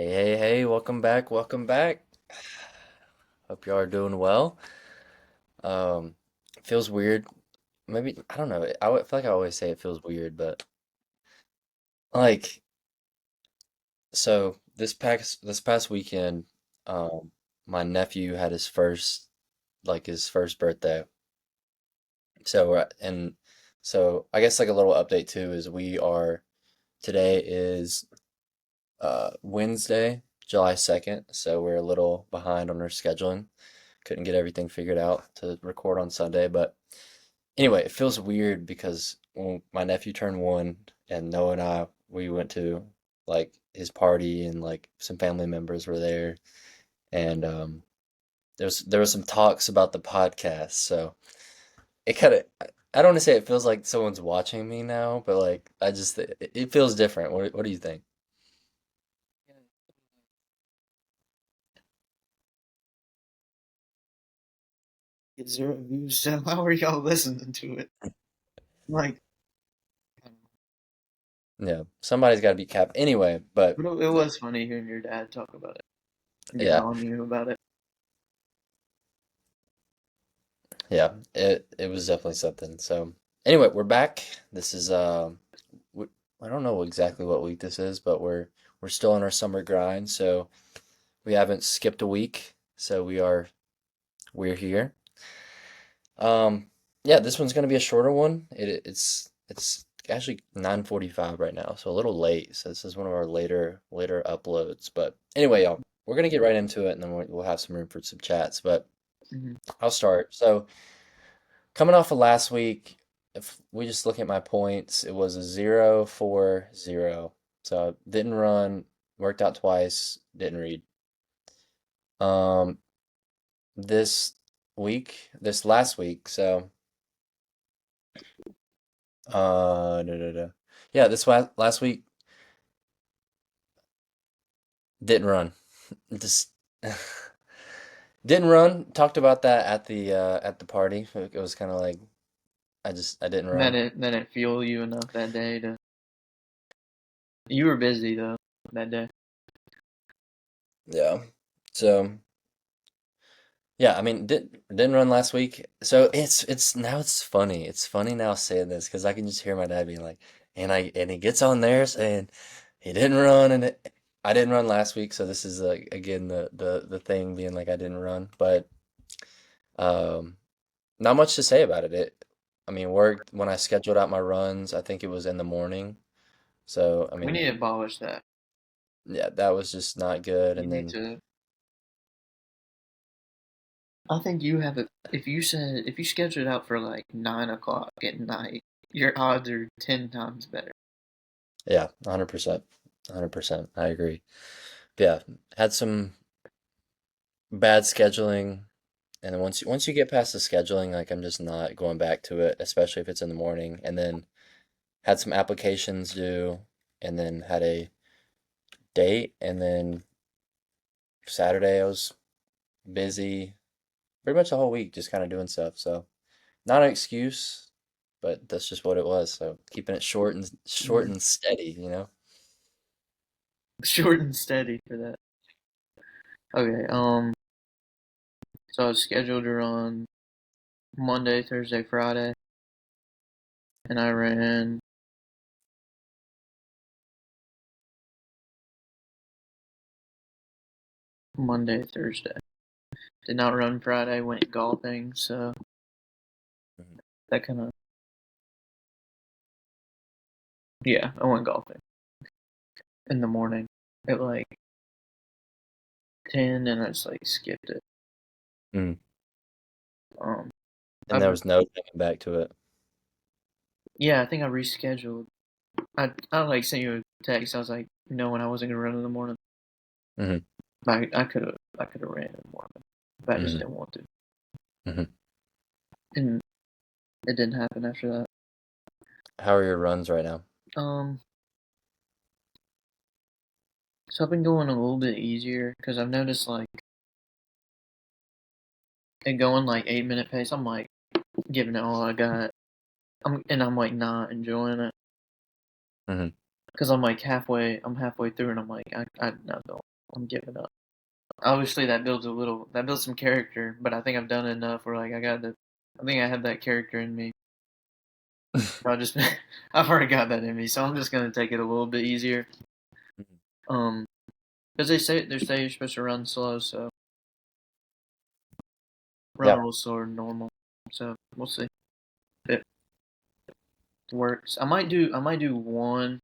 Hey, welcome back, welcome back. Hope y'all are doing well. Um, feels weird. Maybe, I don't know. Feel like I always say it feels weird, but like, so this past weekend, my nephew had his first birthday. And I guess like a little update too is today is Wednesday, July 2nd, so we're a little behind on our scheduling. Couldn't get everything figured out to record on Sunday, but anyway, it feels weird because when my nephew turned one and Noah and we went to like his party and like some family members were there and there was some talks about the podcast, so it kind of I don't want to say it feels like someone's watching me now, but like it feels different. What do you think? Get zero views, so how are y'all listening to it? Like, Yeah, somebody's got to be capped anyway, but but it was funny hearing your dad talk about it, getting yeah. on you about it. Yeah, it was definitely something. So anyway, we're back. This is we, I don't know exactly what week this is, but we're still in our summer grind, so we haven't skipped a week. So we're here. Yeah, this one's gonna be a shorter one. It's actually 9:45 right now, so a little late. So this is one of our later uploads. But anyway, y'all, we're gonna get right into it, and then we'll have some room for some chats. But Hmm. I'll start. So. Coming off of last week, if we just look at my points, it was a 0-4-0. So didn't run, worked out twice, didn't read. Um, this last week, so da, da, da. Yeah, this last week didn't run. Just didn't run. Talked about that at the party. It was kind of like I didn't That run. didn't fuel you enough that day to. You were busy though that day. Yeah. So yeah, I mean, didn't run last week, so it's funny. It's funny now saying this because I can just hear my dad being like, and he gets on there saying he didn't run I didn't run last week, so this is like again the thing being like I didn't run, but um, not much to say about it. I mean, worked when I scheduled out my runs. I think it was in the morning, so I We need mean, to abolish that. yeah, that was just not good, You and need then to. I think you have it. If you schedule it out for like 9 o'clock at night, your odds are 10 times better. yeah, 100%, 100%, I agree. Yeah, had some bad scheduling, and then once you get past the scheduling, like I'm just not going back to it, especially if it's in the morning. And then had some applications due, and then had a date, and then Saturday I was busy, pretty much the whole week, just kind of doing stuff. So not an excuse, but that's just what it was. So keeping it short Mhm. and steady, you know. Short and steady for that. Okay. So I was scheduled to run Monday, Thursday, Friday, and I ran Monday, Thursday. Did not run Friday, went golfing, so Mhm. that kind of, yeah, I went golfing in the morning at like 10 and I just like skipped it. Mm. Um, And there I, was no coming back to it. yeah, I think I rescheduled. I like sent you a text. I was like, knowing I wasn't gonna run in the morning. Hmm. I could have ran in the morning, but I just Hmm. didn't want to. Hmm. And it didn't happen after that. How are your runs right now? Um, so I've been going a little bit easier because I've noticed like it going like 8 minute pace. I'm like giving it all I got. I'm like not enjoying it. Hmm. because I'm halfway through, and I'm like, I no, don't, I'm giving up. Obviously, that builds some character, but I think I've done enough where like I think I have that character in me. I just, I've already got that in me, so I'm just gonna take it a little bit easier. Um, because they say you're supposed to run slow, so run a Yeah. little slower than normal. So we'll see if it works. I might do one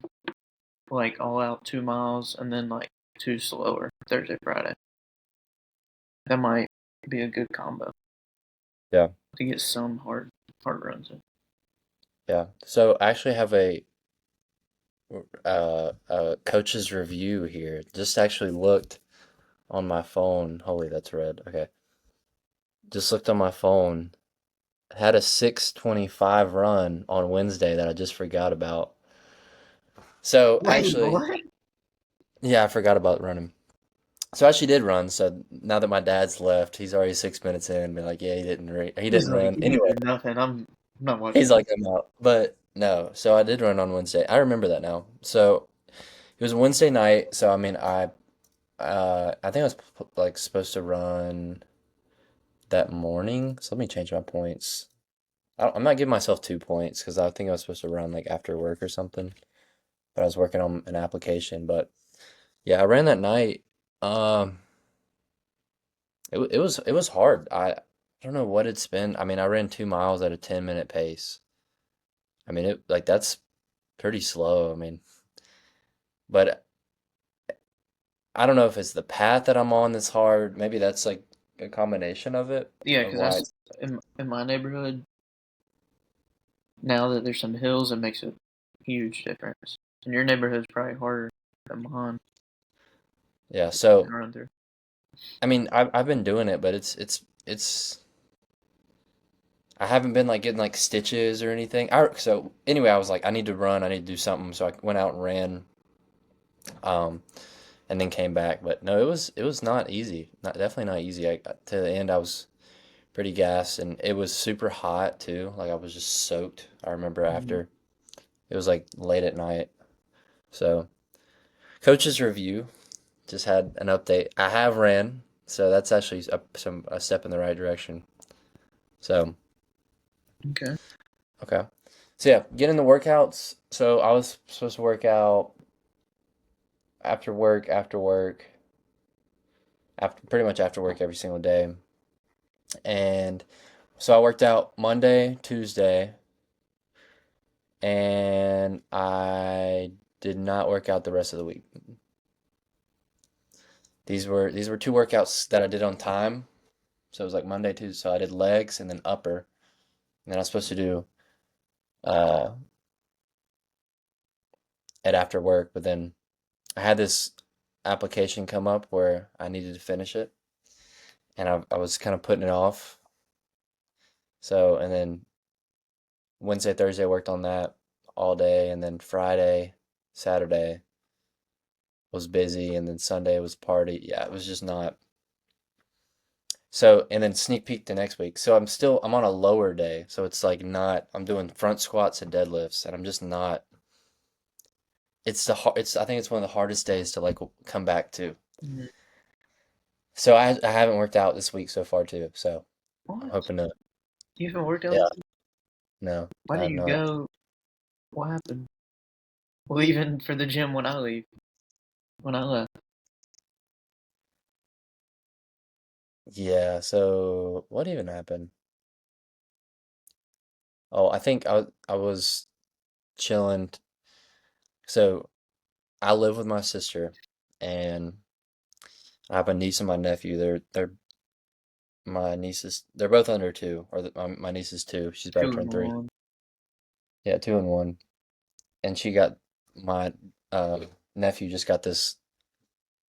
like all out 2 miles and then like two slower Thursday, Friday. That might be a good combo Yeah. to get some hard runs in. Yeah. So I actually have a coach's review here. Just actually looked on my phone. Holy, that's red. Okay. Just looked on my phone. Had a 6:25 run on Wednesday that I just forgot about. So Wait, actually, what? yeah, I forgot about running. So I actually did run. So now that my dad's left, he's already 6 minutes in. Be like, yeah, he He's didn't like, run you didn't anyway. do nothing. I'm not He's watching like, I'm out. But no, so I did run on Wednesday. I remember that now. So it was a Wednesday night. So I mean, I think I was like supposed to run that morning. So let me change my points. I'm not giving myself 2 points because I think I was supposed to run like after work or something. But I was working on an application. But yeah, I ran that night. Um, it was hard. I don't know what it's been. I mean, I ran 2 miles at a 10-minute pace. I mean, it like that's pretty slow. I mean, but I don't know if it's the path that I'm on that's hard. Maybe that's like a combination of it, Yeah, of because why. that's in my neighborhood. Now that there's some hills, it makes a huge difference. And your neighborhood's probably harder than mine Yeah. to So run through. I mean, I've been doing it, but it's I haven't been like getting like stitches or anything. So anyway, I was like, I need to run. I need to do something. So I went out and ran, um, and then came back. But no, it was not easy. Not definitely not easy. To the end, I was pretty gassed, and it was super hot too. Like I was just soaked. I remember Mhm. after it was like late at night. So coach's review just had an update. I have ran, so that's actually a step in the right direction. So Okay. okay. So yeah, getting the workouts. So I was supposed to work out after work, after pretty much after work every single day. And so I worked out Monday, Tuesday, and I did not work out the rest of the week. These were two workouts that I did on time. So it was like Monday, Tuesday. So I did legs and then upper. And then I was supposed to do uh it after work, but then I had this application come up where I needed to finish it, and I was kind of putting it off. So, and then Wednesday, Thursday, I worked on that all day, and then Friday, Saturday was busy, and then Sunday was party. Yeah, it was just not. So, and then sneak peek to next week. So I'm on a lower day. So it's like not, I'm doing front squats and deadlifts, and I'm just not, I think it's one of the hardest days to like come back to. Mhm. So I haven't worked out this week so far too. So I'm What? hoping to, You haven't worked out yeah, this week? no, Why I did have you not. go? What happened? Leaving for the gym when I leave. When I left. Yeah, so what even happened? Oh, I think I was chilling. So I live with my sister, and I have a niece and my nephew. They're my nieces. They're both under two, or my niece is two. She's about to Two turn and three. one. Yeah, two and one. And she got my nephew just got this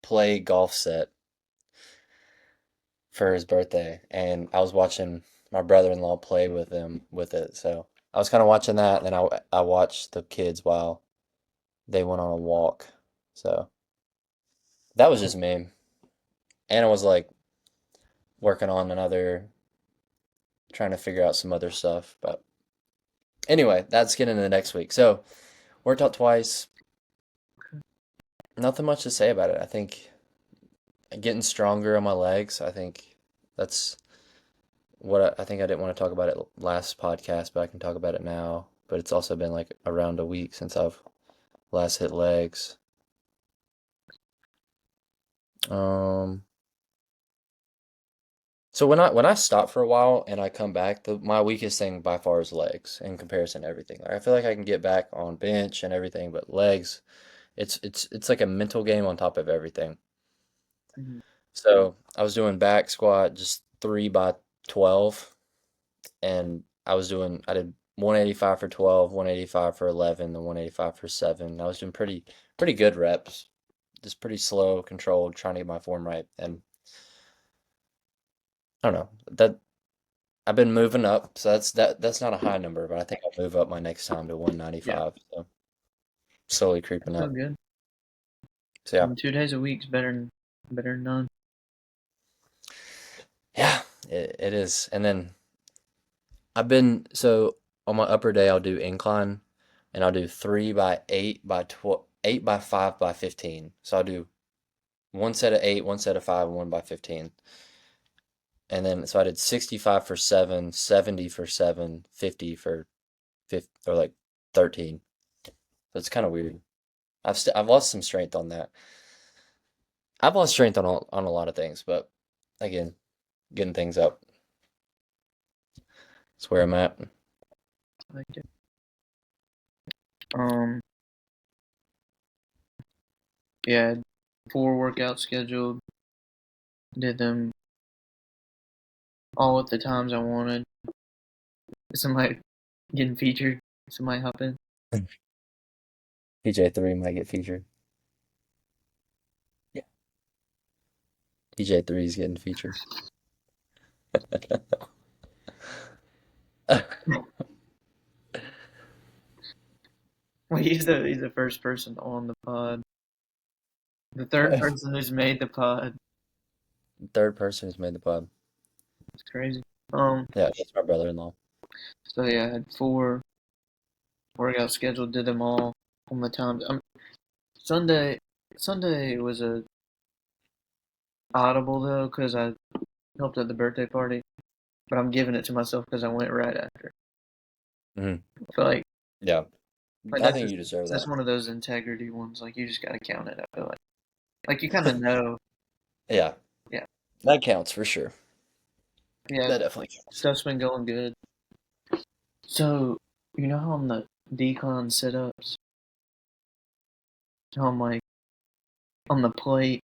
play golf set for his birthday, and I was watching my brother-in-law play with him with it. So I was kind of watching that, and then I watched the kids while they went on a walk. So that was just me. Anna was like working on trying to figure out some other stuff. But anyway, that's getting into the next week. So worked out twice. Nothing much to say about it. I think getting stronger on my legs. I think that's what I think I didn't want to talk about it last podcast, but I can talk about it now. But it's also been like around a week since I've last hit legs. Um, so when I stop for a while and I come back, my weakest thing by far is legs in comparison to everything. Like I feel like I can get back on bench and everything, but legs, it's like a mental game on top of everything. Mhm. So I was doing back squat just 3 by 12, and I did 185 for 12, 185 for 11, and 185 for 7. I was doing pretty good reps, just pretty slow, controlled, trying to get my form right. And I don't know that I've been moving up, so that's not a high number, but I think I'll move up my next time to Yeah, 195. So slowly that's creeping so up. good. So I yeah, mean, 2 days a week's better than none. yeah, it is. And then so on my upper day I'll do incline, and I'll do 3 by 8 by 12, 8 by 5 by 15. So I'll do one set of 8, one set of 5, and 1 by 15. And then so I did 65 for 7, 70 for 7, 50 for 50, or like 13. So it's kind of weird. I've lost some strength on that. I've lost strength on a lot of things, but again, getting things up. That's where I'm at. I like it. Um, yeah, 4 workouts scheduled. Did them all at the times I wanted. Somebody getting featured. Somebody hop in. TJ3 might get featured. Yeah. TJ3 is getting featured. Well, he's the first person on the pod. The third person who's made the pod. Third person who's made the pod. It's crazy. Um, Yeah, that's my brother-in-law. so yeah, I had 4 workouts scheduled. Did them all on the times. Sunday. Sunday was a audible though because I helped at the birthday party, but I'm giving it to myself because I went right after. Hmm. I feel Yeah, like I that's think just you deserve that's that. one of those integrity ones. Like you just gotta count it. I feel like you kind of know. Yeah, Yeah, that counts for sure. yeah. That definitely counts. Stuff's been going good. So you know how on the decline sit-ups, how I'm like on the plate.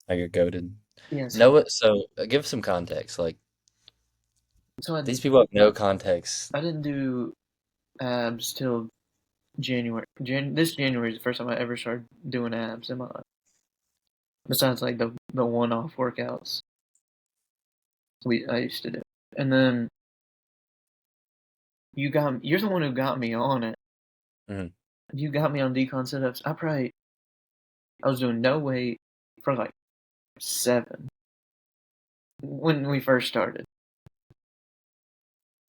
I get goaded. Yeah. So Know it. So give some context. Like so I these people have no context. I didn't do abs till January. This January is the first time I ever started doing abs in my life. Besides like the one-off workouts I used to do. And then you're the one who got me on it. Mhm. You got me on decon sit-ups. I was doing no weight for like 7 when we first started.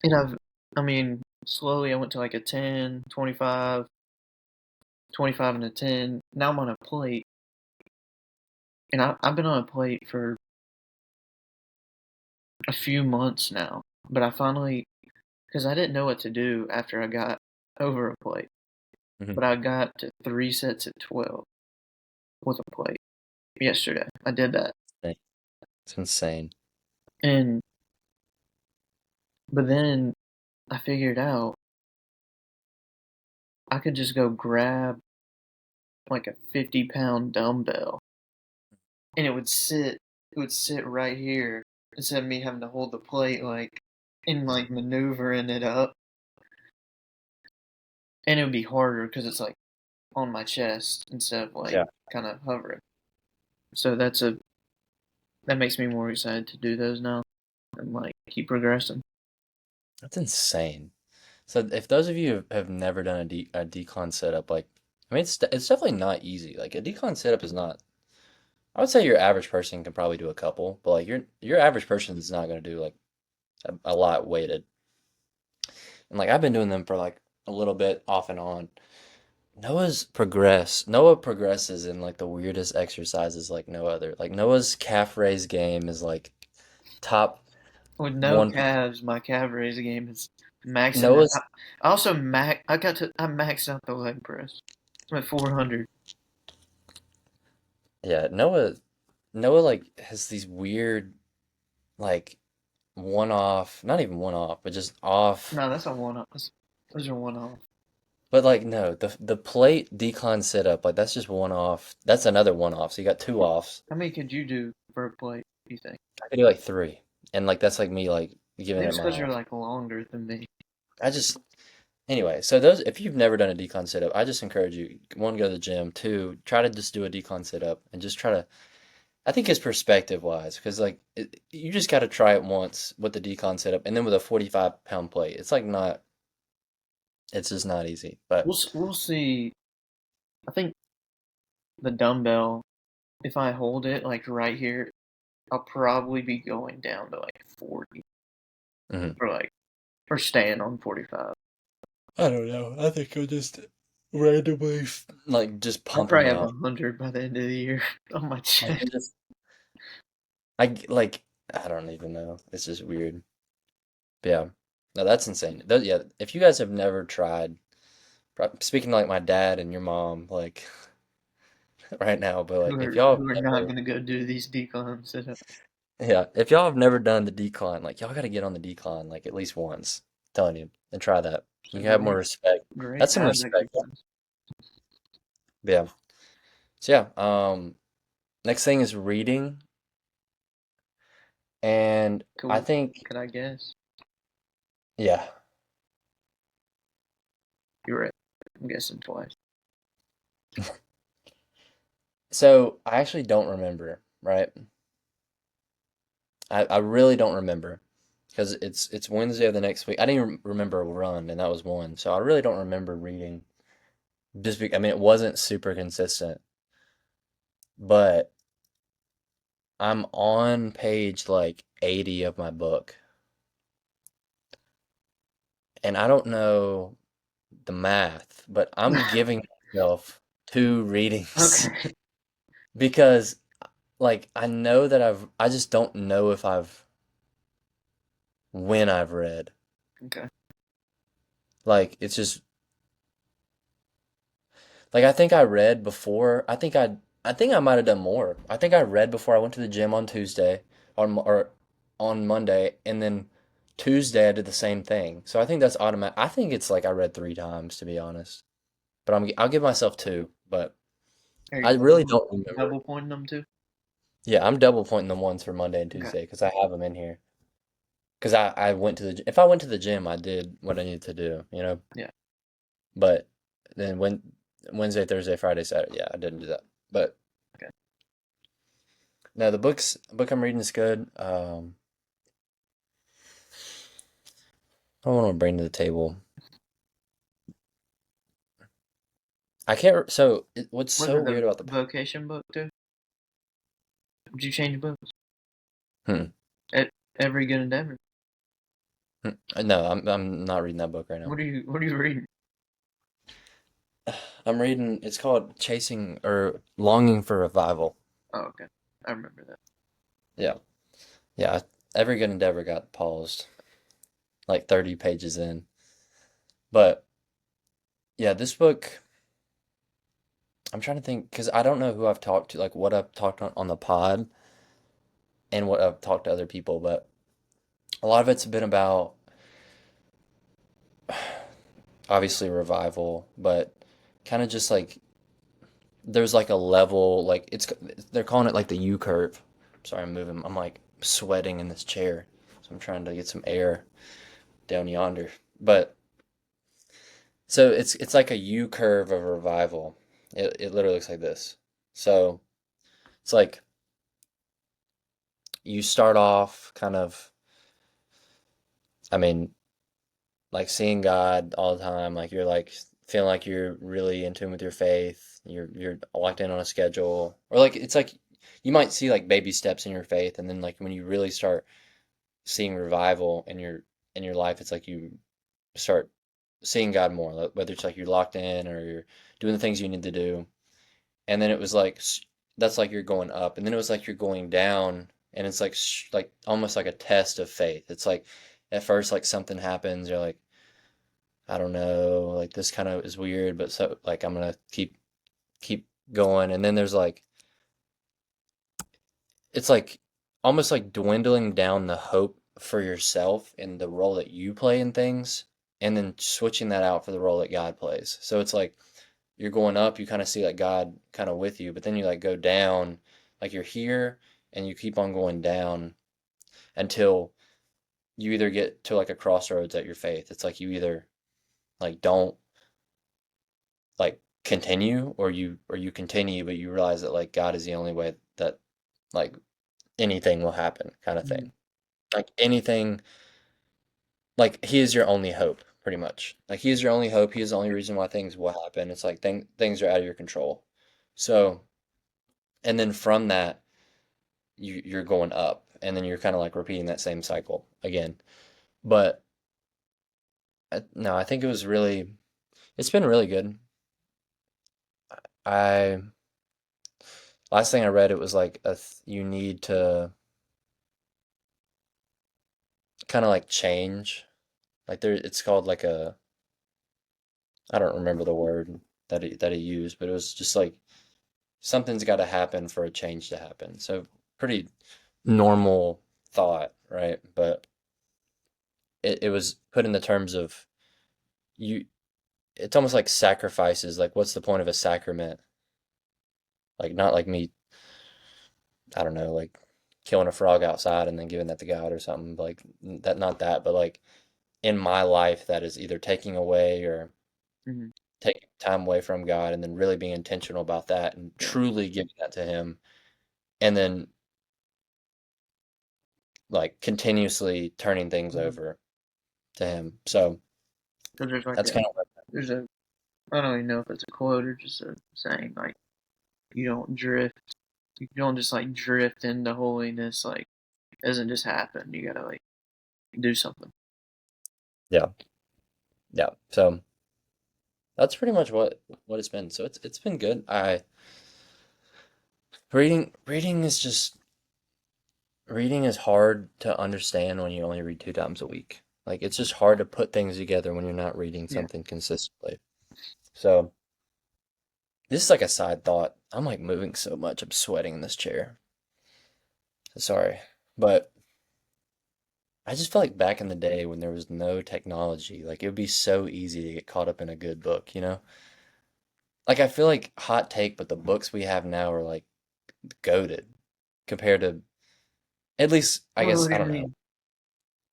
And I mean, slowly I went to like a 10, 25, 25 and a 10. Now I'm on a plate. And I've been on a plate for a few months now. But I finally, because I didn't know what to do after I got over a plate. Mhm. But I got to 3 sets at 12 with a plate yesterday. I did that. It's insane. And, but then I figured out I could just go grab like a 50-pound dumbbell and it would sit right here instead of me having to hold the plate like and like maneuvering it up. And it would be harder because it's like on my chest instead of like Yeah, kind of hovering. So that makes me more excited to do those now and like keep progressing. that's insane. So if those of you have never done a decon setup, like I mean, it's definitely not easy. Like a decon setup is not. I would say your average person can probably do a couple, but like your average person is not going to do like a lot weighted. And like I've been doing them for like a little bit off and on, Noah progresses in like the weirdest exercises like no other. Like Noah's calf raise game is like top With no 1%. calves, my calf raise game is maxing out. Noah's I also I maxed out the leg press. I'm at 400. yeah, Noah like has these weird like one off, not even one off, but just off. No, that's a one off. Those are one off. But like no, the plate decline sit up, like that's just one off. That's another one off. So you got two offs. How many could you do for a plate, you think? I could do like three. And like that's like me like giving Maybe it it's my because you're all. like longer than me. I just Anyway, so those if you've never done a decline sit up, I just encourage you, one, go to the gym, two, try to just do a decline sit up and just try to I think it's perspective wise because like you just got to try it once with the decline sit up and then with a 45-pound plate. It's like not it's just not easy. But We'll see. I think the dumbbell, if I hold it like right here, I'll probably be going down to like 40 mhm. or like or staying on 45. I don't know. I think I'll just randomly like just I'll pump them probably have out. 100 by the end of the year on my Like chest. like I don't even know. It's just weird. But yeah. No, that's insane. Yeah, if you guys have never tried, speaking to like my dad and your mom, like right now, but like if y'all have Who are not never, gonna go do these decline sit ups. yeah, if y'all have never done the decline, like y'all got to get on the decline like at least once. I'm telling you, and try that. It's a You can have more great, respect. great That's some ab respect. exercise. Yeah. So yeah, next thing is reading, and I Cool. think Could I guess? yeah. You're right. I'm guessing twice. So I actually don't remember, right? I really don't remember because it's Wednesday of the next week. I didn't even remember a run, and that was one. So I really don't remember reading. I mean, it wasn't super consistent, but I'm on page like 80 of my book, and I don't know the math, but I'm giving myself two readings Okay. because like I just don't know if I've when I've read. Okay. Like it's just like I think I read before. I think I might have done more. I think I read before I went to the gym on Tuesday or on Monday, and then Tuesday I did the same thing. So I think that's automatic. I think it's like I read three times to be honest. But I'll give myself two, but Are you I really don't remember. double pointing them too? Yeah, I'm double pointing the ones for Monday and Okay. Tuesday because I have them in here. Because I went to if I went to the gym, I did what I needed to do, you know. Yeah. But then Wednesday, Thursday, Friday, Saturday, yeah, I didn't do that. But Okay. no, book I'm reading is good. I don't want to bring to the table. I can't. What's Was so it weird the about the vocation book too? Did you change books? hmm, At Every Good Endeavor. no, I'm not reading that book right now. What are you reading? I'm reading. It's called Chasing or Longing for Revival. Oh, okay. I remember that. Yeah, yeah. Every Good Endeavor got paused like 30 pages in, but yeah, this book. I'm trying to think because I don't know who I've talked to, like what I've talked on the pod and what I've talked to other people, but a lot of it's been about obviously revival, but kind of just like there's like a level, like they're calling it like the U curve. Sorry, I'm moving. I'm like sweating in this chair, so I'm trying to get some air down yonder. But so it's like a U curve of revival. It literally looks like this. So it's like you start off kind of, I mean, like seeing God all the time, like you're like feeling like you're really in tune with your faith. You're locked in on a schedule, or like it's like you might see like baby steps in your faith, and then like when you really start seeing revival in your life, it's like you start seeing God more. Whether it's like you're locked in or you're doing the things you need to do. And then it was like that's like you're going up, and then it was like you're going down, and it's like almost like a test of faith. It's like at first like something happens, you're like, I don't know, like this kind of is weird, but so like I'm gonna keep going, and then there's like it's like almost like dwindling down the hope for yourself and the role that you play in things, and then switching that out for the role that God plays. So it's like you're going up, you kind of see like God kind of with you, but then you like go down, like you're here and you keep on going down until you either get to like a crossroads at your faith. It's like you either like don't like continue or you continue, but you realize that like God is the only way that like anything will happen kind of Mhm. thing. Like anything, like he is your only hope pretty much. Like he is your only hope. He is the only reason why things will happen. It's like things are out of your control. So, and then from that you're going up and then you're kind of like repeating that same cycle again. But no, I think it's been really good. I last thing I read, it was like you need to kind of like change. Like there, it's called like I don't remember the word that he used, but it was just like something's got to happen for a change to happen. So pretty normal thought, right? But it was put in the terms of you. It's almost like sacrifices. Like, what's the point of a sacrament? Like, not like me, I don't know, like killing a frog outside and then giving that to God or something. Like, that, not that, but like in my life, that is either taking away or Mhm. taking time away from God and then really being intentional about that and Yeah. truly giving that to Him. And then like continuously turning things Mhm. over to Him. So Because there's like that's kind of what, there's a I don't even know if it's a quote or just a saying like you don't drift, you don't just like drift into holiness. Like it doesn't just happen. You gotta like do something. yeah, yeah. So that's pretty much what it's been. So it's been good. Reading is just reading is hard to understand when you only read 2 times a week. Like it's just hard to put things together when you're not reading Yeah. something consistently. So this is like a side thought. I'm like moving so much. I'm sweating in this chair. Sorry. But I just feel like back in the day when there was no technology, like it would be so easy to get caught up in a good book, you know? Like I feel like hot take, but the books we have now are like goated compared to at least I What guess do I you don't know. mean?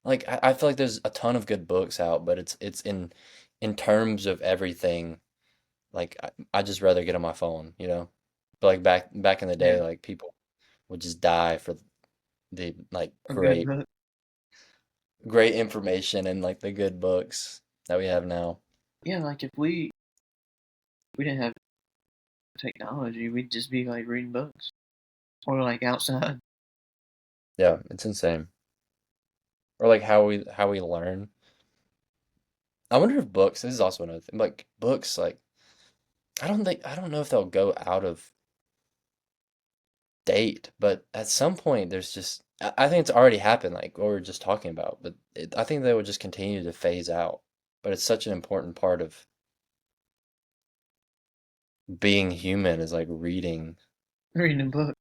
Like I feel like there's a ton of good books out, but it's in terms of everything, like I just rather get on my phone, you know? But like back in the Yeah. day, like people would just die for the like A good great book. great information and like the good books that we have now. Yeah. Like if we didn't have technology, we'd just be like reading books or like outside. Yeah, it's insane. Or like how we learn. I wonder if books, this is also another thing, like books, like I don't know if they'll go out of date, but at some point there's just I think it's already happened, like what we were just talking about, but I think they would just continue to phase out. But it's such an important part of being human is like reading. Reading a book.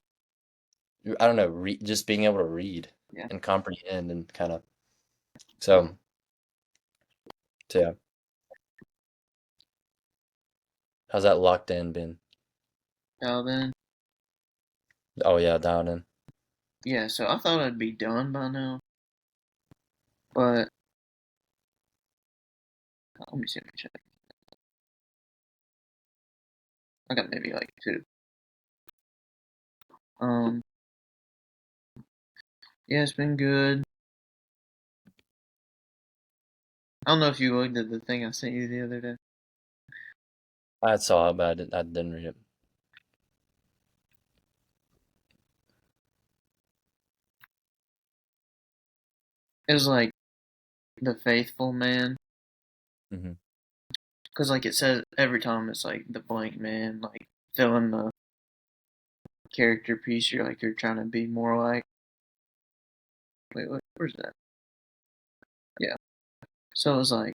I don't know, just being able to read Yeah. and comprehend and kind of so yeah. How's that locked in been? Now then, Oh yeah, dialed in. yeah. So I thought I'd be done by now, but let me see. Let me check. I got maybe like two. Um. Yeah, it's been good. I don't know if you looked at the thing I sent you the other day. I saw it, but I didn't read it. It was like the faithful man. Hmm. Because like it says every time it's like the blank man, like fill in the character piece you're trying to be more like. Wait, where's that? Yeah. So it was like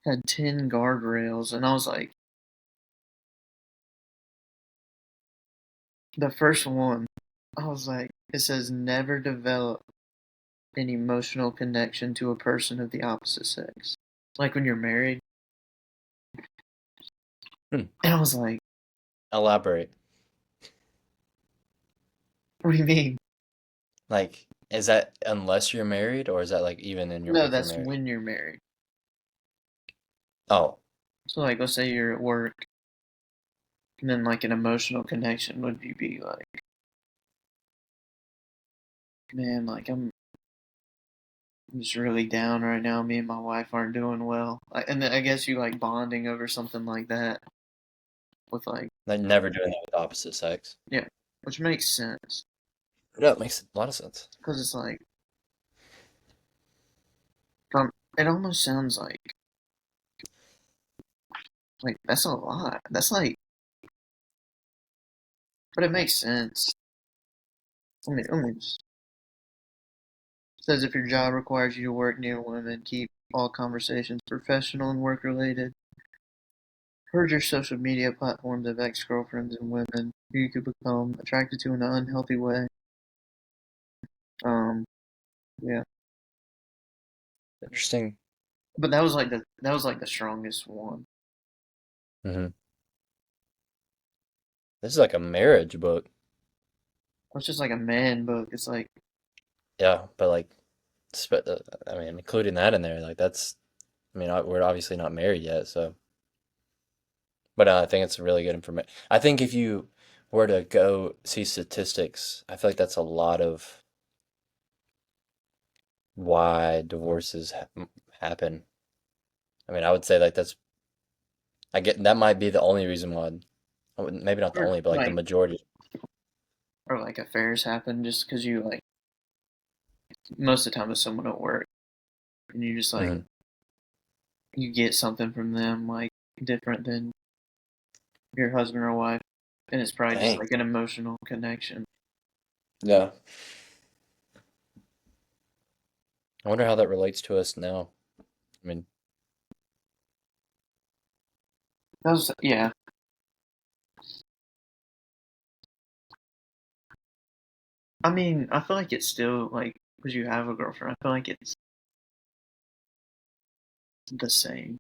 had 10 guardrails, and I was like, the first one, I was like, it says never develop an emotional connection to a person of the opposite sex. Like when you're married. Hmm. And I was like, Elaborate. what do you mean? Like, is that unless you're married, or is that like even in your No, if you're that's married? when you're married. Oh, So like let's say you're at work and then like an emotional connection would be like, man, like I'm just really down right now. Me and my wife aren't doing well. And then I guess you like bonding over something like that with like, like never doing that with the opposite sex. yeah, which makes sense Yeah, it makes a lot of sense. because it's like, it almost sounds like that's a lot. That's like, but it makes sense. Let me just, says if your job requires you to work near women, keep all conversations professional and work related. Purge your social media platforms of ex girlfriends and women who you could become attracted to in an unhealthy way. Um, yeah. Interesting. But that was like the strongest one. Hmm. This is like a marriage book. It's just like a man book. It's like, Yeah, but like, I mean, including that in there, like that's. I mean, we're obviously not married yet, so. But I think it's really good information. I think if you were to go see statistics, I feel like that's a lot of why divorces happen. I mean, I would say like that's. I get that might be the only reason why. Maybe not the or only, but like the like, majority. or like affairs happen just because you like most of the time it's someone at work and you just like Hmm. you get something from them like different than your husband or wife, and it's probably just Dang. like an emotional connection. Yeah. I wonder how that relates to us now. I mean, That was yeah. I mean, I feel like it's still like because you have a girlfriend. I feel like it's the same.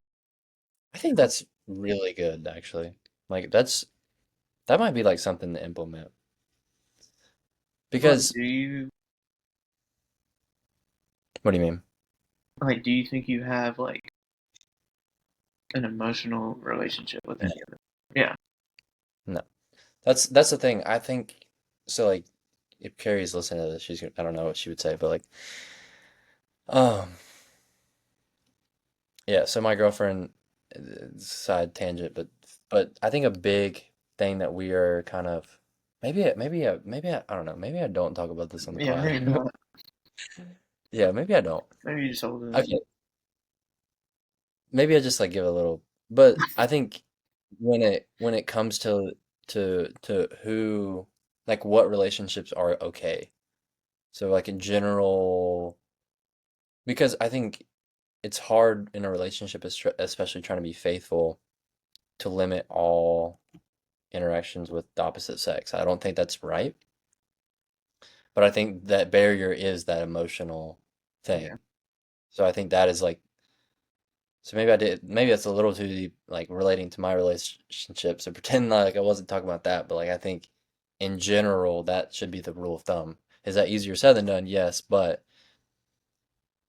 I think that's really good, actually. Like that might be like something to implement Like, because do you what do you mean? do you think you have like an emotional relationship with No, any of them? Yeah. no. That's the thing. I think so. Like, if Carrie's listening to this, I don't know what she would say, but like, um, yeah. So my girlfriend, side tangent, but I think a big thing that we are kind of maybe I don't know. Maybe I don't talk about this on the Yeah, pod. maybe not. Yeah, maybe I don't. Maybe you just hold it. Okay, maybe I just like give a little, but I think when it comes to who like what relationships are okay. So like in general, because I think it's hard in a relationship, especially trying to be faithful, to limit all interactions with the opposite sex. I don't think that's right, but I think that barrier is that emotional Yeah. thing. So I think that is like so maybe that's a little too deep, like relating to my relationships and pretend like I wasn't talking about that, but like I think in general that should be the rule of thumb. Is that easier said than done? Yes, but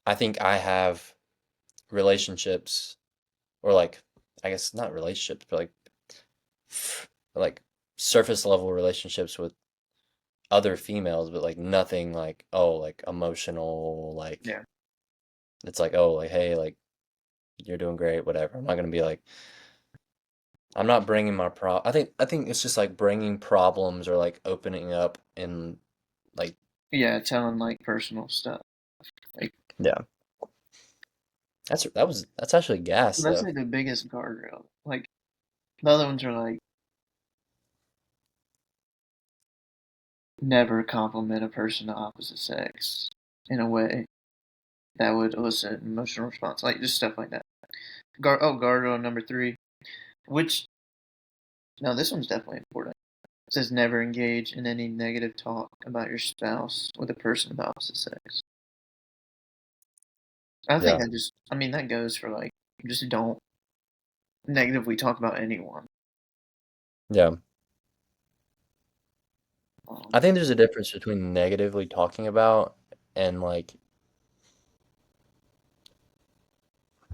I think I have relationships or like I guess not relationships, but like surface level relationships with other females, but like nothing like oh like emotional like Yeah. it's like oh like hey like you're doing great whatever. I'm not gonna be like I'm not bringing my I think it's just like bringing problems or like opening up and like Yeah, telling like personal stuff. Like yeah That's actually gas That's though. like the biggest guardrail. Like the other ones are like never compliment a person of opposite sex in a way that would elicit an emotional response, like just stuff like that. Guardrail number three, which no, this one's definitely important. It says never engage in any negative talk about your spouse with a person of opposite sex. I think Yeah, that just, I mean, that goes for like just don't negatively talk about anyone. yeah. I Um, think there's a difference between negatively talking about and like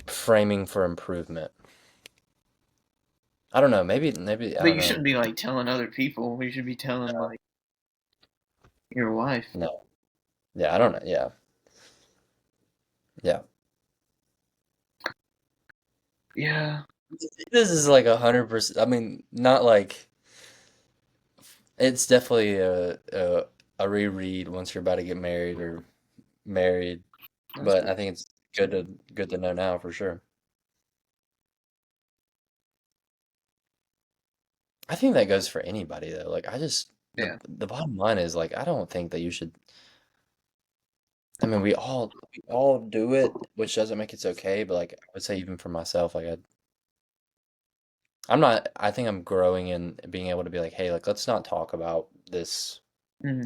framing for improvement. I don't know. Maybe I but don't you know. shouldn't be like telling other people. You should be telling like your wife. No. Yeah, I don't know. Yeah, yeah. Yeah, This is like 100%. I mean, not like it's definitely a reread once you're about to get married or married, that's but good. I think it's good to know now for sure. I think that goes for anybody though. Like I just Yeah. the bottom line is like I don't think that you should. I mean, we all do it, which doesn't make it okay, but like I would say even for myself, like I'm not. I think I'm growing in being able to be like, hey, like let's not talk about this. Hmm.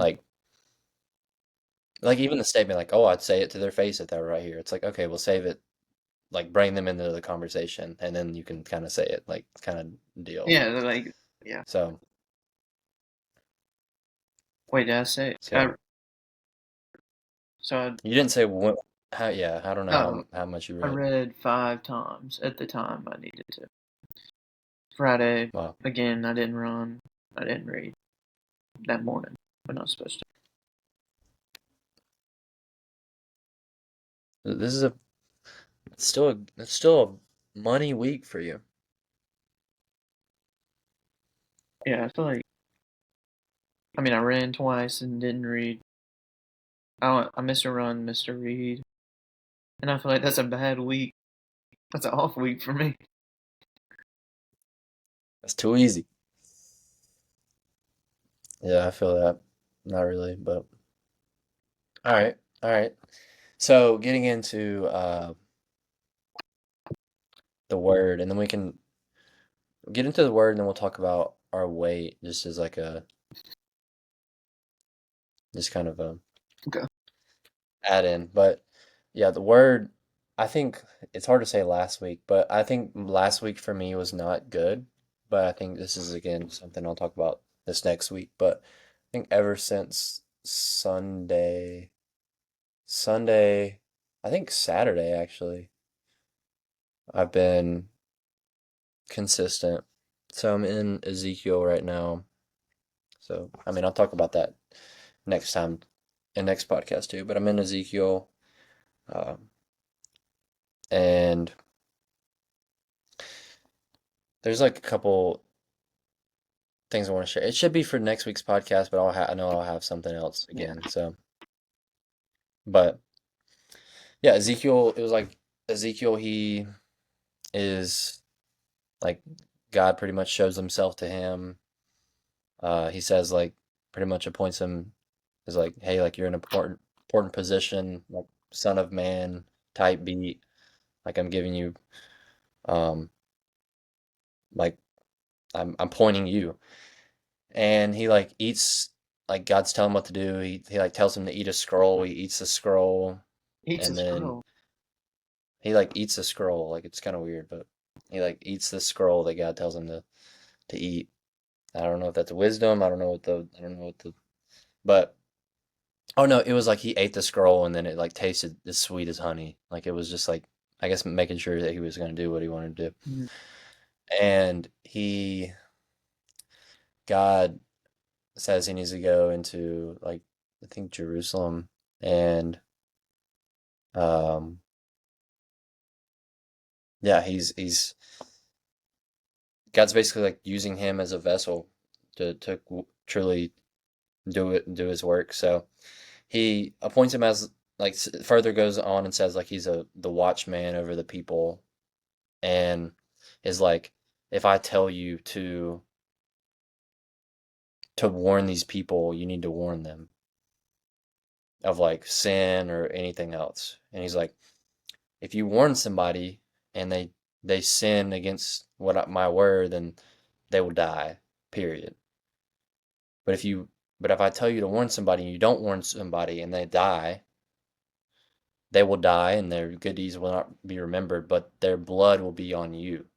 Like even the statement, like, oh, I'd say it to their face if they were right here. It's like, okay, we'll save it. Like bring them into the conversation, and then you can kind of say it, like kind of deal. Yeah, they're like, yeah. So Wait, did I say? so So you didn't say what? How? Yeah, I don't know oh, how much you I read. read 5 times at the time I needed to. Friday, Wow, again, I didn't run. I didn't read that morning when I was supposed to. this is a it's still a money week for you. Yeah, I feel like, I mean, I ran twice and didn't read. I missed a run, missed a read. And I feel like that's a bad week. That's an off week for me. That's too easy. Yeah, I feel that. Not really, but all right, all right. So getting into the word, and then we can get into the word, and then we'll talk about our weight, just as like a just kind of a Okay. add in. But yeah, the word, I think it's hard to say last week, but I think last week for me was not good. But I think this is again something I'll talk about this next week. But I think ever since Sunday, I think Saturday actually, I've been consistent. So I'm in Ezekiel right now. So I mean, I'll talk about that next time in next podcast too. But I'm in Ezekiel, um, and there's like a couple things I want to share. It should be for next week's podcast, but I know I'll have something else Yeah. again. So, but yeah, Ezekiel. It was like Ezekiel. He is like God pretty much shows himself to him. He says like pretty much appoints him as like, hey, like you're in an important position, like son of man type beat. Like I'm giving you, um, like I'm pointing you. And he like eats like God's telling him what to do. He like tells him to eat a scroll. He eats the scroll, Eats a and then scroll. he like eats the scroll. Like it's kind of weird, but he like eats the scroll that God tells him to eat. I don't know if that's wisdom. I don't know what the but oh no, it was like he ate the scroll and then it like tasted as sweet as honey. Like it was just like I guess making sure that he was going to do what he wanted to do. Mhm. And God says he needs to go into like I think Jerusalem and um yeah, he's God's basically like using him as a vessel to truly do his work. So he appoints him as like further goes on and says like he's the watchman over the people, and is like, if I tell you to warn these people, you need to warn them of like sin or anything else. And he's like, if you warn somebody and they sin against my word, then they will die. Period. But if I tell you to warn somebody and you don't warn somebody and they die, they will die and their good deeds will not be remembered, but their blood will be on you.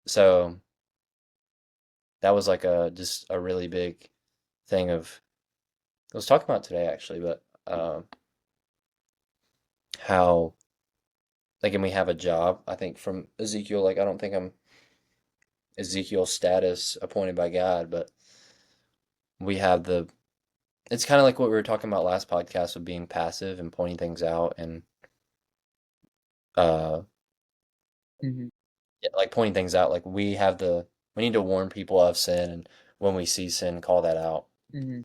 So that was like just a really big thing of I was talking about today actually, but how like and we have a job. I think from Ezekiel, like I don't think I'm Ezekiel's status appointed by God, but we have the it's kind of like what we were talking about last podcast of being passive and pointing things out and uh Mm-hmm. yeah, like pointing things out like we need to warn people of sin and when we see sin call that out. Mm-hmm.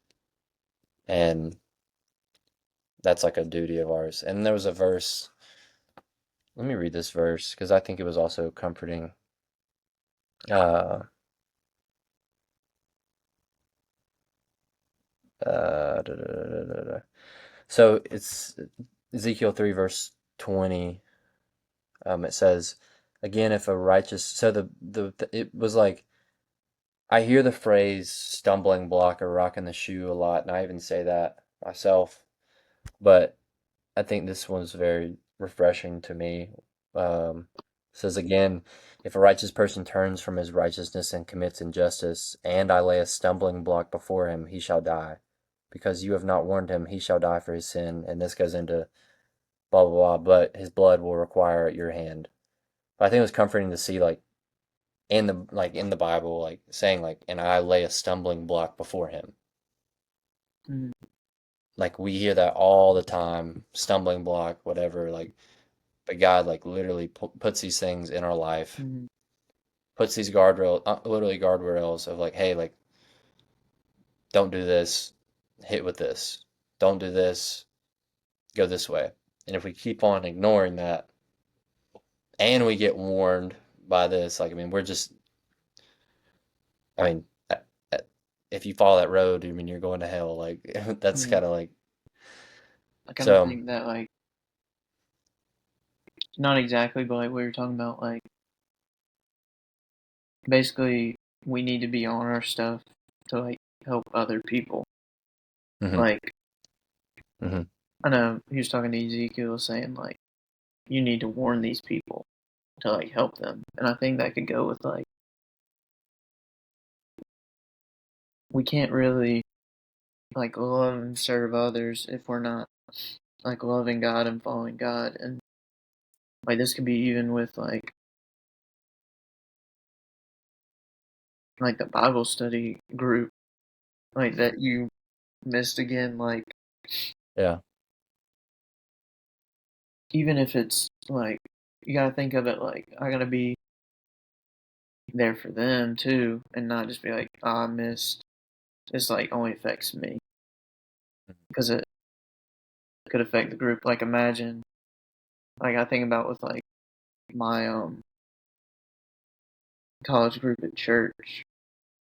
And that's like a duty of ours. And there was a verse. Let me read this verse because I think it was also comforting. Uh, da, da, da, da, da. So it's Ezekiel 3 verse 20. It says, again, if a righteous, so it was like, I hear the phrase stumbling block or rocking the shoe a lot, and I even say that myself, but I think this one's very refreshing to me. It says again, if a righteous person turns from his righteousness and commits injustice, and I lay a stumbling block before him, he shall die. Because you have not warned him, he shall die for his sin. And this goes into blah, blah, blah, but his blood will require at your hand. But I think it was comforting to see, like, in the Bible, like, saying, like, and I lay a stumbling block before him. Mm-hmm. Like, we hear that all the time, stumbling block, whatever, like, but God like literally puts these things in our life, Mm-hmm. puts these guardrails, literally guardrails of like, hey, like don't do this, hit with this, don't do this, go this way. And if we keep on ignoring that, and we get warned by this, like I mean, I mean, if you follow that road, I mean, you're going to hell. Like that's Mm-hmm. kind of like I kind of so. think that like not exactly, but like we were talking about, like basically we need to be on our stuff to like help other people. Hmm. Like Hmm. I know he was talking to Ezekiel saying like you need to warn these people to like help them, and I think that could go with like we can't really like love and serve others if we're not like loving God and following God, and like this could be even with like the Bible study group like that you missed again, like Yeah. even if it's like you gotta think of it like I gotta be there for them too, and not just be like, oh, I missed. It's like only affects me because it could affect the group. Like imagine, like I think about with like my college group at church.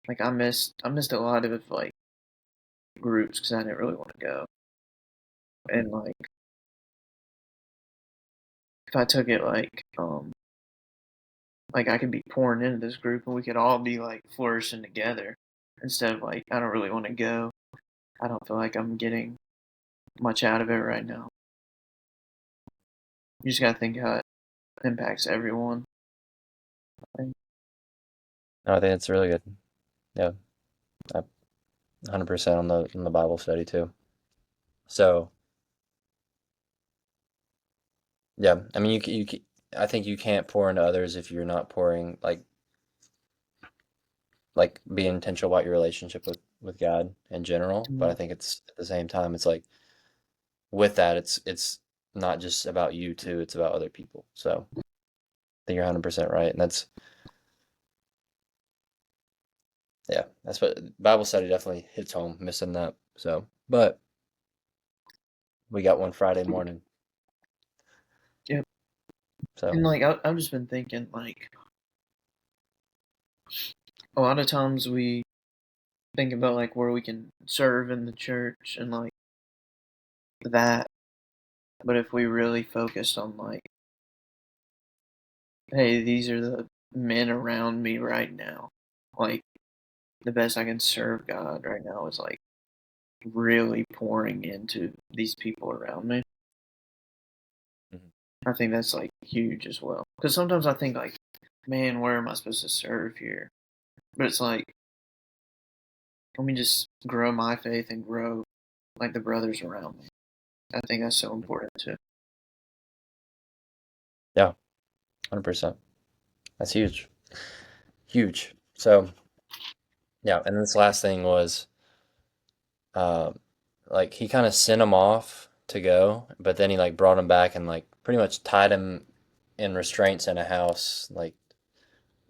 Like I missed a lot of like groups because I didn't really want to go, and like if I took it like I could be pouring into this group and we could all be like flourishing together instead of like I don't really want to go. I don't feel like I'm getting much out of it right now. You just gotta think how it impacts everyone. No, I think it's really good. Yeah, 100% on the Bible study too. So yeah, I mean, I think you can't pour into others if you're not pouring like be intentional about your relationship with God in general. But I Mm, think it's at the same time, it's like with that, it's not just about you too; it's about other people. So I think you're 100% right, and that's yeah, that's what Bible study definitely hits home, missing that. So, but We got one Friday morning. Yeah, So, and like I've just been thinking, like a lot of times we think about like where we can serve in the church and like that, but if we really focused on like, hey, these are the men around me right now, like the best I can serve God right now is like really pouring into these people around me. mhm. I think that's like huge as well. Because sometimes I think like, man, where am I supposed to serve here? But it's like, let me just grow my faith and grow like the brothers around me. I think that's so important too. Yeah, 100%. That's huge. Huge. So, yeah, and this last thing was um like he kind of sent him off to go, but then he like brought him back and like pretty much tied him in restraints in a house, like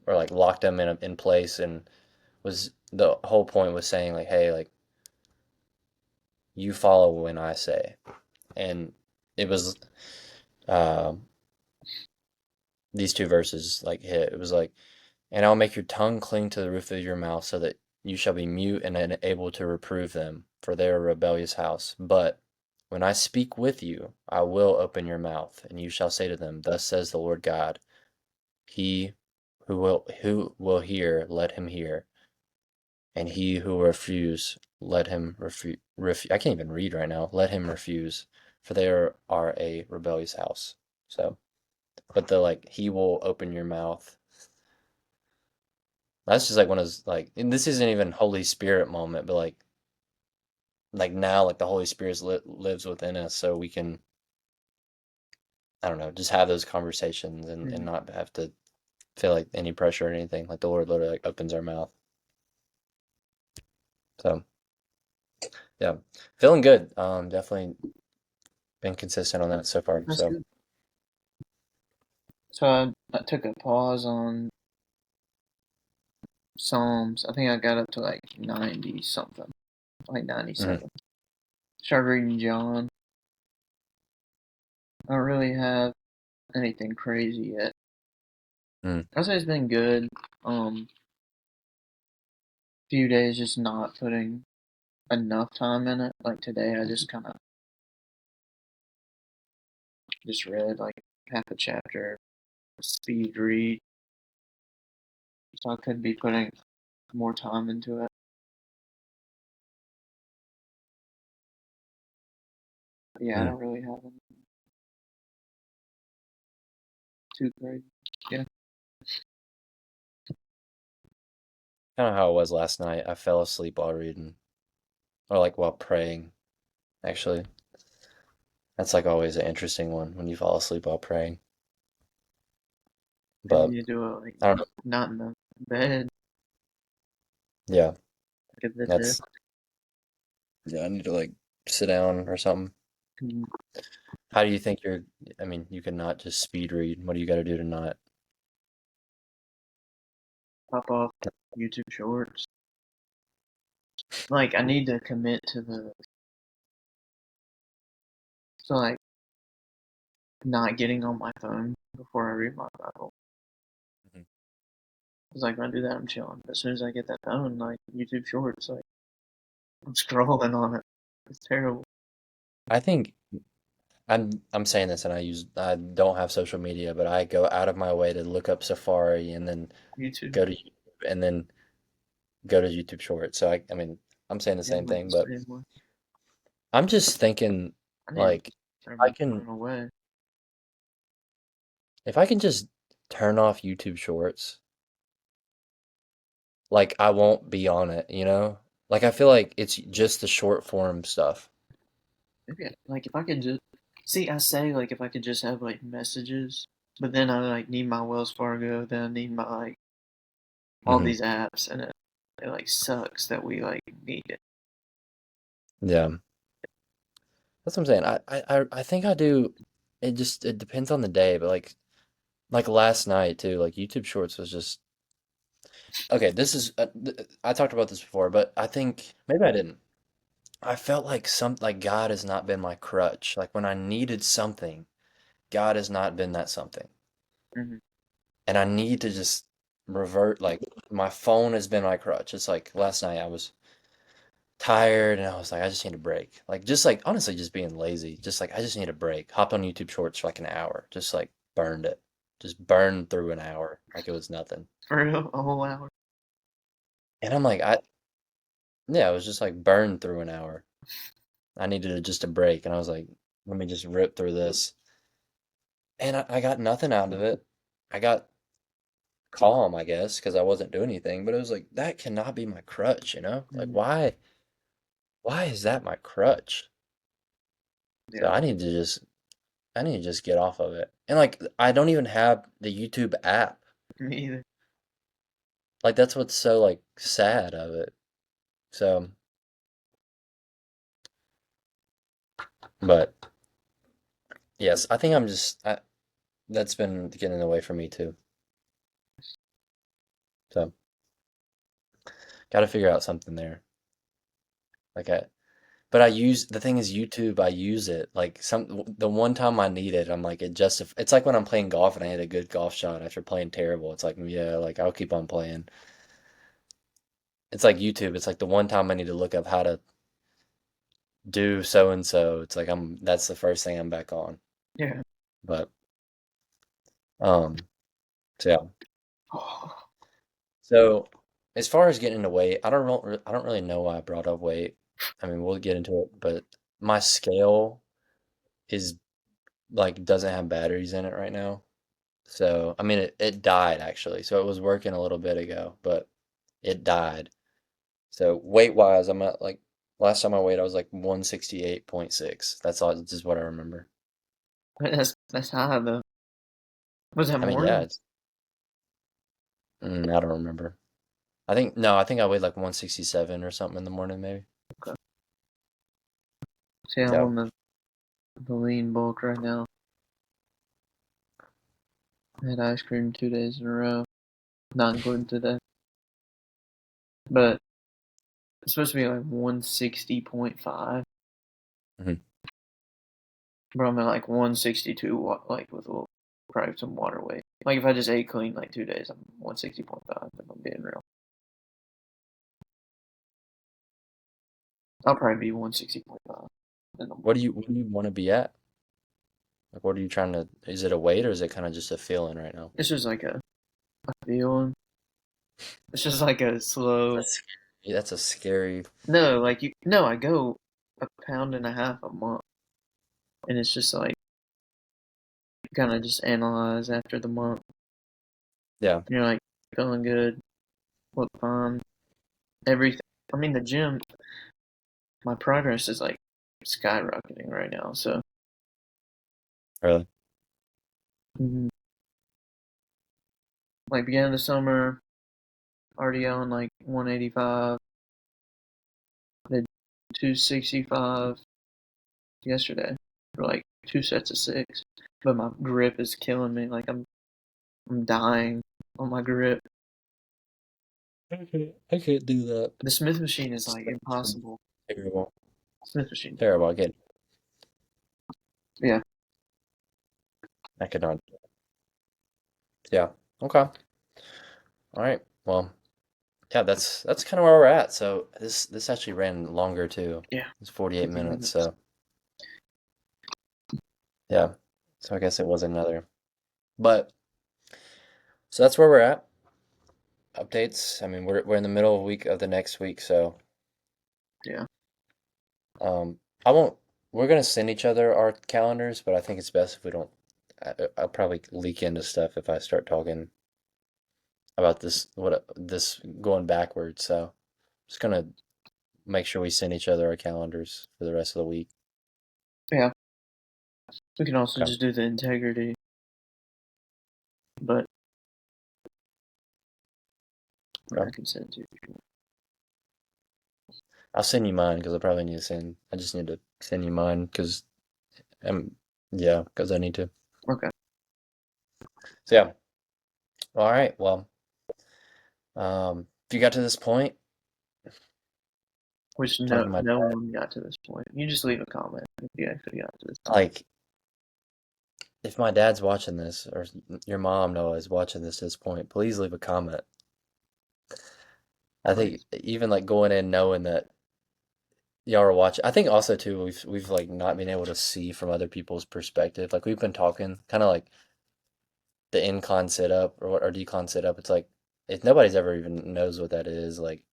or like locked him in place, and was the whole point was saying like, hey, like you follow when I say, and it was um these two verses like hit. It was like, and I'll make your tongue cling to the roof of your mouth so that you shall be mute and unable to reprove them, for they are a rebellious house. But when I speak with you, I will open your mouth, and you shall say to them, Thus says the Lord God, He who will hear, let him hear, and he who will refuse, let him refuse. I can't even read right now. Let him refuse, for they are a rebellious house. So, but the like, he will open your mouth. That's just like one of those like, and this isn't even Holy Spirit moment, but like now, like the Holy Spirit lives within us, so we can, I don't know, just have those conversations and Mm. not have to feel like any pressure or anything. Like the Lord literally like opens our mouth. So yeah, feeling good. Definitely been consistent on that so far. That's So good. So I took a pause on Psalms. I think I got up to like 90 something, like mhm. 97. Started reading John. I don't really have anything crazy yet. Mm. I'd say it's been good. Few days just not putting enough time in it. Like today, I just kind of just read like half a chapter, speed read, so I could be putting more time into it. But yeah, I Mm. don't really have anything too crazy. Yeah, Kind of how it was last night. I fell asleep while reading, or like while praying. Actually, that's like always an interesting one when you fall asleep while praying. I But need to do it like I don't know. not in the bed, Yeah, like at the desk. that's yeah. I need to like sit down or something. Mm, How do you think you're? I mean, you cannot just speed read. What do you got to do to not? pop off YouTube Shorts. Like I need to commit to the so like not getting on my phone before I read my Bible. Mhm. Cause like when I do that, I'm chilling. But as soon as I get that phone, like YouTube Shorts, like I'm scrolling on it. It's terrible. I think I'm saying this, and I don't have social media, but I go out of my way to look up Safari and then YouTube. go to YouTube and then go to YouTube Shorts. So I mean, I'm saying the Yeah, same I'm like thing, the but same way. I'm just thinking I need to like throw I my can phone away. if I can just turn off YouTube Shorts, like I won't be on it, you know? Like I feel like it's just the short form stuff. Maybe like if I could just see, I say like if I could just have like messages, but then I like need my Wells Fargo, then I need my like all Hmm. these apps, and it like sucks that we like need it. Yeah, that's what I'm saying. I think I do. It depends on the day, but like last night too. Like YouTube Shorts was just okay. This is I talked about this before, but I think maybe I didn't. I felt like like God has not been my crutch. Like when I needed something, God has not been that something. Hmm. And I need to just revert, like my phone has been my crutch. It's like last night I was tired and I was like, I just need a break. Like just like honestly just being lazy. Just like I just need a break. Hopped on YouTube Shorts for like an hour. Just like burned it. Just burned through an hour like it was nothing. For real, a whole hour. And I'm like, I yeah, it was just like burned through an hour. I needed just a break and I was like, let me just rip through this. And I got nothing out of it. I got calm, I guess, because I wasn't doing anything, but it was like that cannot be my crutch, you know? Like Hmm. why is that my crutch? So Yeah, I need to just get off of it. And like I don't even have the YouTube app. me either. Like that's what's so like sad of it. So, but yes, I think that's been getting away from me too. So, got to figure out something there. Like but I use the thing is YouTube, I use it like the one time I need it, I'm like it's like when I'm playing golf and I hit a good golf shot after playing terrible. It's like yeah, like I'll keep on playing. It's like YouTube. It's like the one time I need to look up how to do so and so. It's like that's the first thing I'm back on. Yeah. But um so yeah. Oh, So as far as getting into weight, I don't really know why I brought up weight. I mean, we'll get into it, but my scale is like doesn't have batteries in it right now. So, I mean, it died actually. So it was working a little bit ago, but it died. So weight wise, I'm at like last time I weighed, I was like 168.6. That's all, just what I remember. that's high though. Was that I mean, yeah, morning? I don't remember. I think, no, I think I weighed like 167 or something in the morning, maybe. Okay. See, I'm So, on the lean bulk right now. I had ice cream 2 days in a row, not including today. But it's supposed to be like 160.5. mhm. But I'm at like 162, like with a little, probably some water weight. Like if I just ate clean like 2 days, I'm 160.5 if I'm being real. I'll probably be 160.5 in the morning. What do you want to be at? Like, what are you trying to, is it a weight or is it kind of just a feeling right now? It's just like a feeling. It's just like a slow. That's a scary, No, like no, I go a pound and a half a month, and it's just like kind of just analyze after the month. yeah. And you're like feeling good, look fine, everything. I mean, the gym, my progress is like skyrocketing right now. So, Really? mhm. Like beginning of the summer, already on like 185, did 265 yesterday for like 2 sets of six. But my grip is killing me. Like I'm dying on my grip. I can't do that. The Smith machine is like Smith machine. impossible. Terrible. Smith machine. Terrible. I get Yeah. I could not. Yeah. Okay. All right. Well, yeah, that's kind of where we're at. So this actually ran longer too. Yeah. It's 48 50 minutes. minutes. So yeah. So I guess it was another. But so that's where we're at. Updates. I mean, we're in the middle of week of the next week, so Yeah. I won't. We're gonna send each other our calendars, but I think it's best if we don't. I'll probably leak into stuff if I start talking about this going backwards. So just gonna make sure we send each other our calendars for the rest of the week. Yeah. We can also Okay. just do the integrity, but I Okay. can send it to you. I'll send you mine because I probably need to send. I just need to send you mine because yeah, because I need to. Okay. So yeah. All right. Well, if you got to this point, Which talking no to my no dad. one got to this point. You just leave a comment if you actually got to this point. Like, if my dad's watching this, or your mom, Noah, is watching this point, please leave a comment. I think Please. even like going in knowing that y'all are watching. I think also too we've like not been able to see from other people's perspective. Like we've been talking kind of like the incon sit up or what or decon sit up. It's like if nobody's ever even knows what that is, like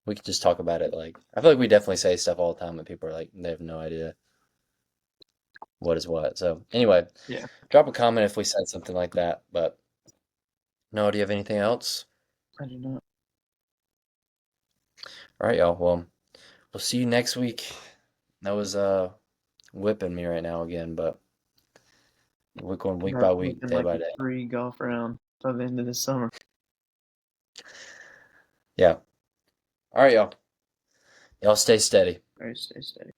we could just talk about it. Like I feel like we definitely say stuff all the time and people are like they have no idea what is what. So anyway, Yeah. drop a comment if we said something like that. But no, do you have anything else? I do not. All right, y'all. Well, we'll see you next week. Noah's whipping me right now again, but we're going week by week, Looking day like by a day. free golf round by the end of the summer. Yeah. All right, y'all. Y'all stay steady. All right, stay steady.